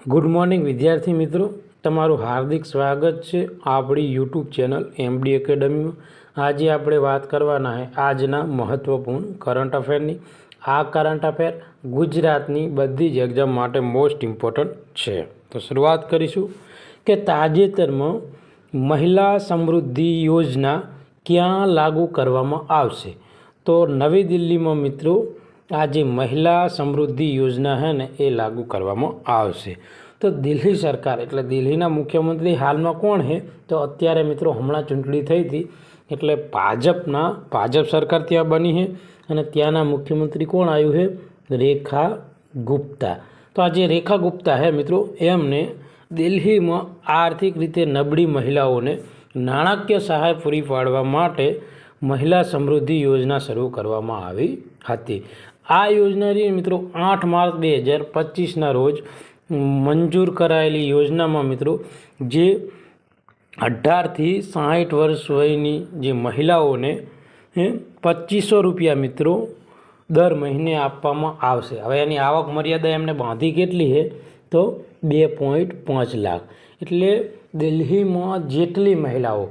Good morning વિદ્યાર્થી મિત્રો, તમારું હાર્દિક સ્વાગત છે આપણી યુટ્યુબ ચેનલ એમડી એકેડમીમાં। આજે આપણે વાત કરવાના છે આજના મહત્વપૂર્ણ કરંટ અફેરની। આ કરંટ અફેર ગુજરાતની બધી જ એક્ઝામ માટે મોસ્ટ ઇમ્પોર્ટન્ટ છે। તો શરૂઆત કરીશું કે તાજેતરમાં મહિલા સમૃદ્ધિ યોજના ક્યાં લાગુ કરવામાં આવશે? તો નવી દિલ્હીમાં મિત્રો આ જે મહિલા સમૃદ્ધિ યોજના है ને એ લાગુ કરવામાં આવશે। તો દિલ્હી સરકાર એટલે દિલ્હીના મુખ્યમંત્રી હાલમાં કોણ છે? તો અત્યારે મિત્રો હમણાં ચૂંટણી થઈ હતી એટલે ભાજપ સરકાર ત્યાં બની છે અને ત્યાંના મુખ્યમંત્રી કોણ આવ્યું છે? રેખા ગુપ્તા। તો આ જે રેખા ગુપ્તા है મિત્રો એમને દિલ્હીમાં આર્થિક રીતે નબળી મહિલાઓને નાણાકીય સહાય પૂરી પાડવા માટે મહિલા સમૃદ્ધિ યોજના શરૂ કરવામાં આવી હતી। આ યોજનાની મિત્રો 8 માર્ચ 2025ના રોજ મંજૂર કરાયેલી યોજનામાં મિત્રો જે 18 થી 60 વર્ષ વયની જે મહિલાઓને 2500 રૂપિયા મિત્રો દર મહિને આપવામાં આવશે। હવે એની આવક મર્યાદા એમને બાંધી કેટલી છે? તો 2.5 લાખ। એટલે દિલ્હીમાં જેટલી મહિલાઓ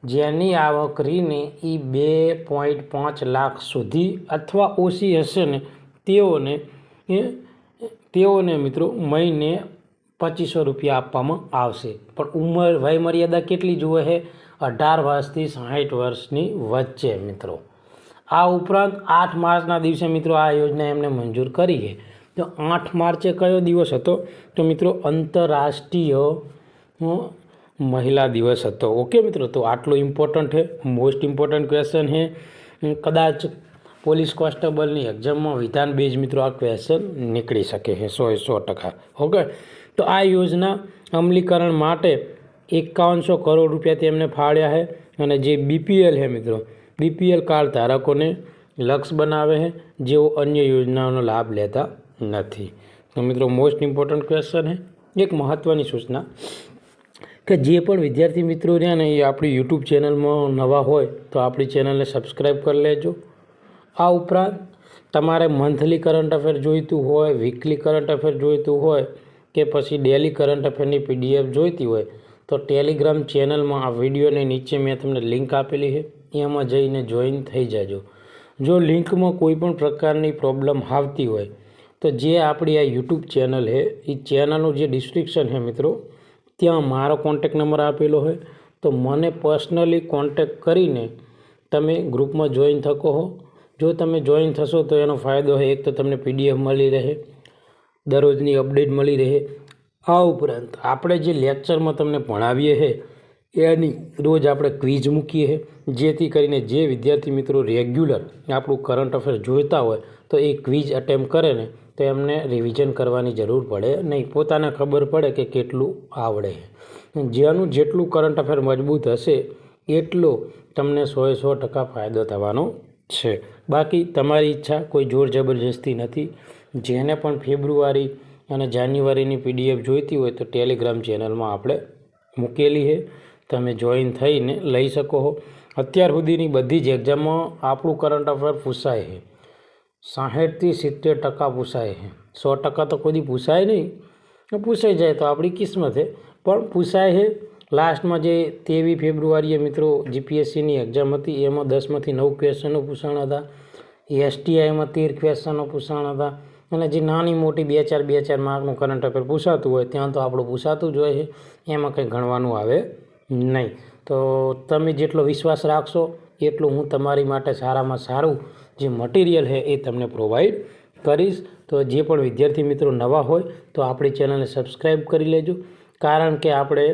જેની આવક રહીને એ 2.5 લાખ સુધી અથવા ઓછી હશે ને તેઓને મિત્રો મહિને 2500 રૂપિયા આપવામાં આવશે। પણ વય મર્યાદા કેટલી જુએ છે? 18 વર્ષથી 60 વર્ષની વચ્ચે મિત્રો। આ ઉપરાંત 8 માર્ચના દિવસે મિત્રો આ યોજના એમને મંજૂર કરી છે। તો 8 માર્ચે કયો દિવસ હતો? તો મિત્રો આંતરરાષ્ટ્રીય મહિલા દિવસ હતો। ઓકે મિત્રો, તો આટલું ઇમ્પોર્ટન્ટ છે, મોસ્ટ ઇમ્પોર્ટન્ટ ક્વેશ્ચન છે। કદાચ પોલીસ કોન્સ્ટેબલની એક્ઝામમાં વિધાન બેઝ મિત્રો આ ક્વેશ્ચન નીકળી શકે છે 100%। ઓકે, તો આ યોજના અમલીકરણ માટે 5100 કરોડ રૂપિયા તેમને ફાળ્યા છે અને જે બીપીએલ છે મિત્રો બીપીએલ કાર્ડ ધારકોને લક્ષ્ય બનાવે છે જેઓ અન્ય યોજનાઓનો લાભ લેતા નથી। તો મિત્રો મોસ્ટ ઇમ્પોર્ટન્ટ ક્વેશ્ચન છે। એક મહત્ત્વની સૂચના કે જે પણ વિદ્યાર્થી મિત્રો રહ્યા ને એ આપણી યુટ્યુબ ચેનલમાં નવા હોય તો આપણી ચેનલને સબસ્ક્રાઈબ કરી લેજો। આ ઉપરાંત તમારે મંથલી કરંટ અફેર જોઈતું હોય, વીકલી કરંટ અફેર જોઈતું હોય કે પછી ડેલી કરંટ અફેરની પીડીએફ જોઈતી હોય તો ટેલિગ્રામ ચેનલમાં આ વિડીયોની નીચે મેં તમને લિંક આપેલી છે, એમાં જઈને જોઈન થઈ જાજો। જો લિંકમાં કોઈ પણ પ્રકારની પ્રોબ્લેમ આવતી હોય તો જે આપણી આ યુટ્યુબ ચેનલ છે એ ચેનલનું જે ડિસ્ક્રિપ્શન છે મિત્રો ત્યાં મારો કોન્ટેક નંબર આપેલો હોય તો મને પર્સનલી કોન્ટેક કરીને તમે ગ્રુપમાં જોઈન થકો હો। જો તમે જોઈન થશો તો એનો ફાયદો છે, એક તો તમને પીડીએફ મળી રહે, દરરોજની અપડેટ મળી રહે। આ ઉપરાંત આપણે જે લેક્ચરમાં તમને ભણાવીએ છીએ એની રોજ આપણે ક્વિઝ મૂકીએ છીએ જેથી કરીને જે વિદ્યાર્થી મિત્રો રેગ્યુલર આપણું કરંટ અફેર જોઈતા હોય તો એ ક્વિઝ અટેમ્પ કરે ને તો એમને રિવિઝન કરવાની જરૂર પડે નહીં, પોતાને ખબર પડે કે કેટલું આવડે છે। જેનું જેટલું કરંટ અફેર મજબૂત હશે એટલો તમને 100% ફાયદો થવાનો છે। બાકી તમારી ઈચ્છા, કોઈ જોર જબરજસ્તી નથી। જેને પણ ફેબ્રુઆરી અને જાન્યુઆરીની પીડીએફ જોઈતી હોય તો ટેલિગ્રામ ચેનલમાં આપણે મૂકેલી છે, તમે જોઈન થઈને લઈ શકો છો। અત્યાર સુધીની બધી જ એક્ઝામમાં આપણું કરંટ અફેર પૂછાય છે, 60 થી 70% પૂછાય છે। 100% તો કોઈ પૂછાય નહીં, પૂછાઈ જાય તો આપણી કિસ્મત છે, પણ પૂછાય છે। લાસ્ટમાં જે 23 ફેબ્રુઆરીએ મિત્રો જીપીએસસીની એક્ઝામ હતી એમાં 10માંથી 9 ક્વેશ્ચનો પૂછાણા હતા, એસટીઆઈમાં 13 ક્વેશ્ચનો પૂછાણા હતા અને જે નાની મોટી 2-4 માર્કનું કરંટ અફેર પૂછાતું હોય ત્યાં તો આપણું પૂછાતું જ હોય છે, એમાં કંઈ ગણવાનું આવે નહીં। તો તમે જેટલો વિશ્વાસ રાખશો એટલું હું તમારી માટે સારામાં સારું જે મટીરિયલ છે એ તમને પ્રોવાઈડ કરીશ। તો જે પણ વિદ્યાર્થી મિત્રો નવા હોય તો આપણી ચેનલને સબસ્ક્રાઈબ કરી લેજો, કારણ કે આપણે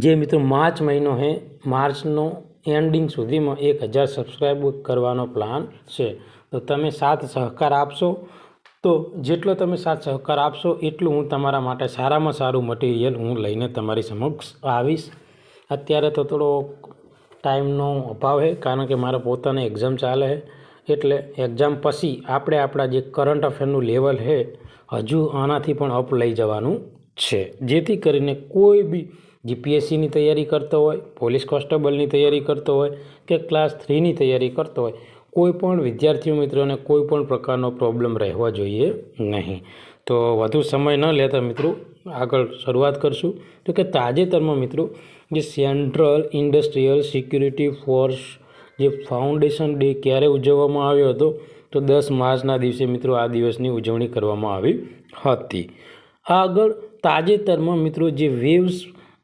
જે મિત્રો માર્ચ મહિનો છે માર્ચનો એન્ડિંગ સુધીમાં 1000 સબસ્ક્રાઈબ કરવાનો પ્લાન છે। તો તમે સાથ સહકાર આપશો તો જેટલો તમે સાથ સહકાર આપશો એટલું હું તમારા માટે સારામાં સારું મટીરિયલ હું લઈને તમારી સમક્ષ આવીશ। અત્યારે તો થોડો ટાઈમનો અભાવ છે કારણ કે મારે પોતાની એક્ઝામ ચાલે છે એટલે એક્ઝામ પછી આપણે આપણા જે કરંટ અફેરનું લેવલ છે હજુ આનાથી પણ અપ લઈ જવાનું છે, જેથી કરીને કોઈ બી જીપીએસસીની તૈયારી કરતો હોય, પોલીસ કોન્સ્ટેબલની તૈયારી કરતો હોય કે ક્લાસ 3ની તૈયારી કરતો હોય, કોઈ પણ વિદ્યાર્થીઓ મિત્રોને કોઈ પણ પ્રકારનો પ્રોબ્લેમ રહેવા જોઈએ નહીં। તો વધુ સમય ન લેતા મિત્રો આગળ શરૂઆત કરશું. તો કે તાજેતરમાં મિત્રો જે સેન્ટ્રલ ઇન્ડસ્ટ્રીયલ સિક્યુરિટી ફોર્સ જે ફાઉન્ડેશન ડે ક્યારે ઉજવવામાં આવ્યો હતો? તો 10 માર્ચના દિવસે મિત્રો આ દિવસની ઉજવણી કરવામાં આવી હતી. આગળ તાજેતરમાં મિત્રો જે વેવ્સ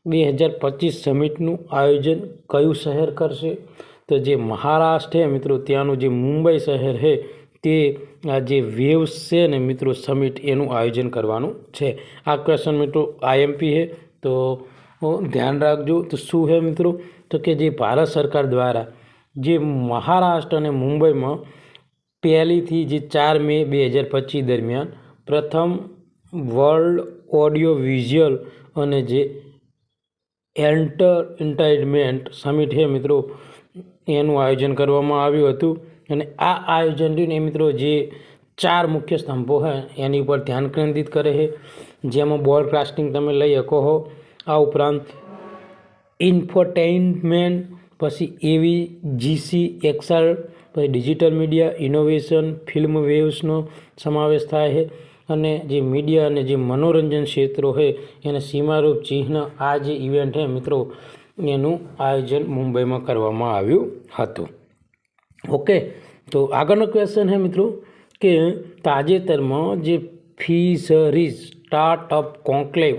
2025 સમિટનું આયોજન કયું શહેર કરશે? તો જે મહારાષ્ટ્ર છે મિત્રો ત્યાંનું જે મુંબઈ શહેર છે તે આ જે વેવ્સ છે ને મિત્રો સમિટ એનું આયોજન કરવાનું છે. આ ક્વેશ્ચન મિત્રો આઈએમપી છે તો ધ્યાન રાખજો. તો શું છે મિત્રો? તો કે જે ભારત સરકાર દ્વારા જે મહારાષ્ટ્ર અને મુંબઈમાં 1 થી જે 4 મે 2025 દરમિયાન પ્રથમ વર્લ્ડ ઓડિયો વિઝ્યુઅલ અને જે એન્ટરટેનમેન્ટ સમિટ છે મિત્રો એનું આયોજન કરવામાં આવ્યું હતું. અને આ આયોજન મિત્રો જે 4 મુખ્ય સ્તંભો છે એની ઉપર ધ્યાન કેન્દ્રિત કરે છે, જેમાં બ્રોડકાસ્ટિંગ તમે લઈ શકો છો. આ ઉપરાંત ઇન્ફોટેઇનમેન્ટ, પછી એવીજીસી એક્સઆર, પછી ડિજિટલ મીડિયા, ઇનોવેશન, ફિલ્મ વેવ્સનો સમાવેશ થાય છે. અને જે મીડિયા અને જે મનોરંજન ક્ષેત્રો છે એને સીમારૂપ ચિહ્ન આ જે ઇવેન્ટ છે મિત્રો એનું આયોજન મુંબઈમાં કરવામાં આવ્યું હતું. ઓકે, તો આગળનો ક્વેશ્ચન છે મિત્રો કે તાજેતરમાં જે ફિશરીઝ સ્ટાર્ટઅપ કોન્ક્લેવ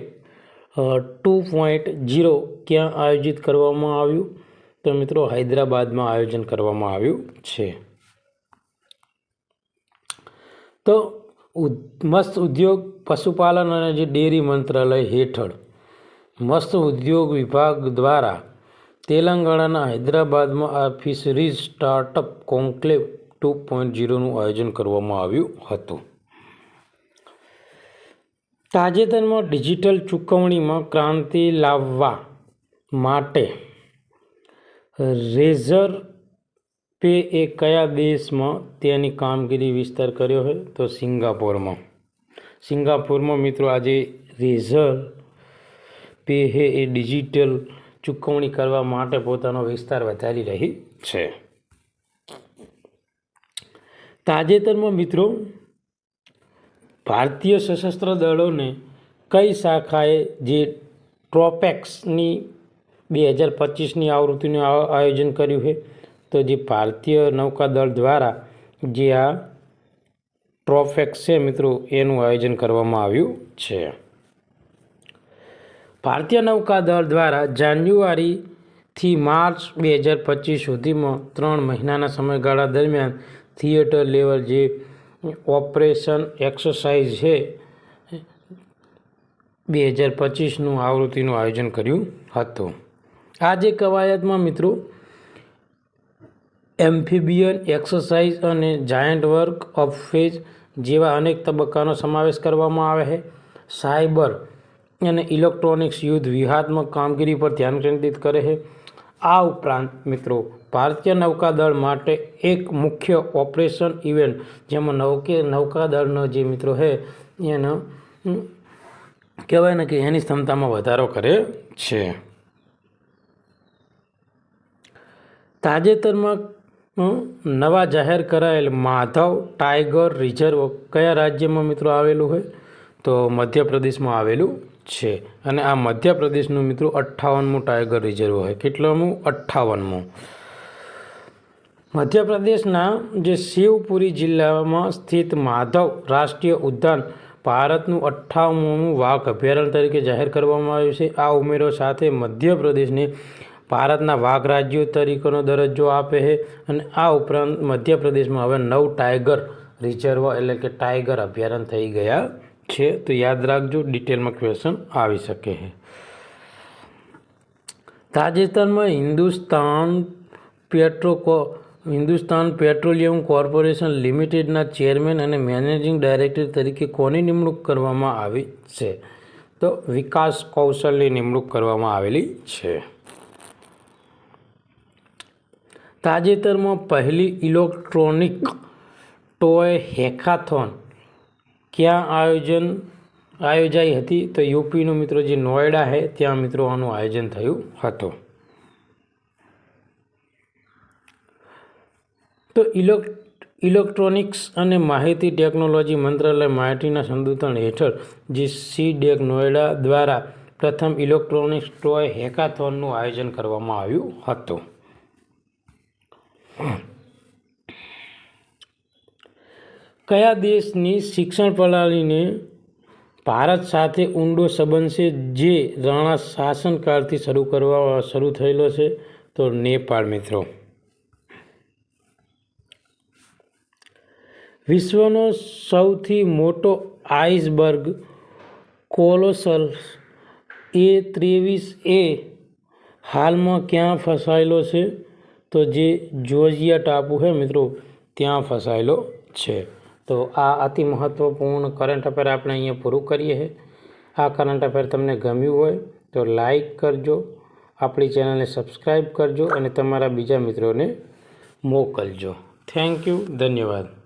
2.0 ક્યાં આયોજિત કરવામાં આવ્યું? તો મિત્રો હૈદરાબાદમાં આયોજન કરવામાં આવ્યું છે. તો મત્સ્ય ઉદ્યોગ, પશુપાલન અને જે ડેરી મંત્રાલય હેઠળ મત્સ્ય ઉદ્યોગ વિભાગ દ્વારા તેલંગાણાના હૈદરાબાદમાં આ ફિશરીઝ સ્ટાર્ટઅપ કોન્ક્લેવ 2.0નું આયોજન કરવામાં આવ્યું હતું. તાજેતરમાં ડિજિટલ ચૂકવણીમાં ક્રાંતિ લાવવા માટે રેઝર પે એ કયા દેશમાં તેની કામગીરી વિસ્તાર કર્યો છે? તો સિંગાપોરમાં મિત્રો આજે રેઝર પે છે એ ડિજિટલ ચૂકવણી કરવા માટે પોતાનો વિસ્તાર વધારી રહી છે. તાજેતરમાં મિત્રો ભારતીય સશસ્ત્ર દળોને કઈ શાખાએ જે ટ્રોપેક્સની 2025ની આવૃત્તિનું આયોજન કર્યું છે? તો જે ભારતીય નૌકાદળ દ્વારા જે આ ટ્રોપેક્સ છે મિત્રો એનું આયોજન કરવામાં આવ્યું છે. ભારતીય નૌકાદળ દ્વારા જાન્યુઆરીથી માર્ચ 2025 સુધીમાં 3 મહિનાના સમયગાળા દરમિયાન થિયેટર લેવલ જે ઓપરેશન એક્સરસાઇઝ છે 2025નું આવૃત્તિનું આયોજન કર્યું હતું. આ જે કવાયતમાં મિત્રો એમ્ફિબિયન એક્સરસાઇઝ અને જાયન્ટ વર્ક ઓફ ફેઝ જેવા અનેક તબક્કાનો સમાવેશ કરવામાં આવે છે. સાયબર અને ઇલેક્ટ્રોનિક્સ યુદ્ધ વ્યૂહાત્મક કામગીરી પર ધ્યાન કેન્દ્રિત કરે છે. આ ઉપરાંત મિત્રો ભારતીય નૌકાદળ માટે એક મુખ્ય ઓપરેશન ઇવેન્ટ જેમાં નૌકાદળનો જે મિત્રો છે એનો કહેવાય ને કે એની ક્ષમતામાં વધારો કરે છે. તાજેતરમાં નવા જાહેર કરાયેલ માધવ ટાઈગર રિઝર્વ કયા રાજ્યમાં મિત્રો આવેલું છે? તો મધ્યપ્રદેશમાં આવેલું છે. અને આ મધ્યપ્રદેશનું મિત્રો 58મું ટાઈગર રિઝર્વ છે. કેટલામું? 58મું. મધ્યપ્રદેશના જે શિવપુરી જિલ્લામાં સ્થિત માધવ રાષ્ટ્રીય ઉદ્યાન ભારતનું 58મું વાઘ અભયારણ્ય તરીકે જાહેર કરવામાં આવ્યું છે. આ ઉમેરો સાથે મધ્યપ્રદેશને ભારતના વાઘ રાજ્યો તરીકેનો દરજ્જો આપે છે. અને આ ઉપરાંત મધ્યપ્રદેશમાં હવે 9 ટાઈગર રિઝર્વ એટલે કે ટાઈગર અભયારણ્ય થઈ ગયા છે. તો યાદ રાખજો, ડિટેલમાં ક્વેશ્ચન આવી શકે છે. તાજેતરમાં હિન્દુસ્તાન પેટ્રોલિયમ કોર્પોરેશન લિમિટેડના ચેરમેન અને મેનેજિંગ ડાયરેક્ટર તરીકે કોની નિમણૂક કરવામાં આવી છે? તો વિકાસ કૌશલની નિમણૂક કરવામાં આવેલી છે. તાજેતરમાં પહેલી ઇલેક્ટ્રોનિક ટોય હેકાથોન ક્યાં આયોજાઈ હતી? તો યુપીનું મિત્રો જે નોઈડા છે ત્યાં મિત્રો આનું આયોજન થયું હતું. તો ઇલેક્ટ્રોનિક્સ અને માહિતી ટેકનોલોજી મંત્રાલય માહિતીના સંતુલન હેઠળ GCDEC નોઈડા દ્વારા પ્રથમ ઇલેક્ટ્રોનિક્સ ટોય હેકાથોનનું આયોજન કરવામાં આવ્યું હતું. કયા દેશની શિક્ષણ પ્રણાલીને ભારત સાથે ઊંડો સંબંધ છે જે રાણા શાસનકાળથી શરૂ થયેલો છે? તો નેપાળ મિત્રો. વિશ્વનો સૌથી મોટો આઇસબર્ગ કોલોસલ A23 હાલમાં ક્યાં ફસાયેલો છે? તો જે જોર્જિયા ટાપુ છે મિત્રો ત્યાં ફસાયેલો છે. તો આ અતિ મહત્ત્વપૂર્ણ કરંટ અફેર આપણે અહીંયા પૂરું કરીએ છીએ. આ કરંટ અફેર તમને ગમ્યું હોય તો લાઈક કરજો, આપણી ચેનલને સબસ્ક્રાઈબ કરજો અને તમારા બીજા મિત્રોને મોકલજો. Thank you. ધન્યવાદ.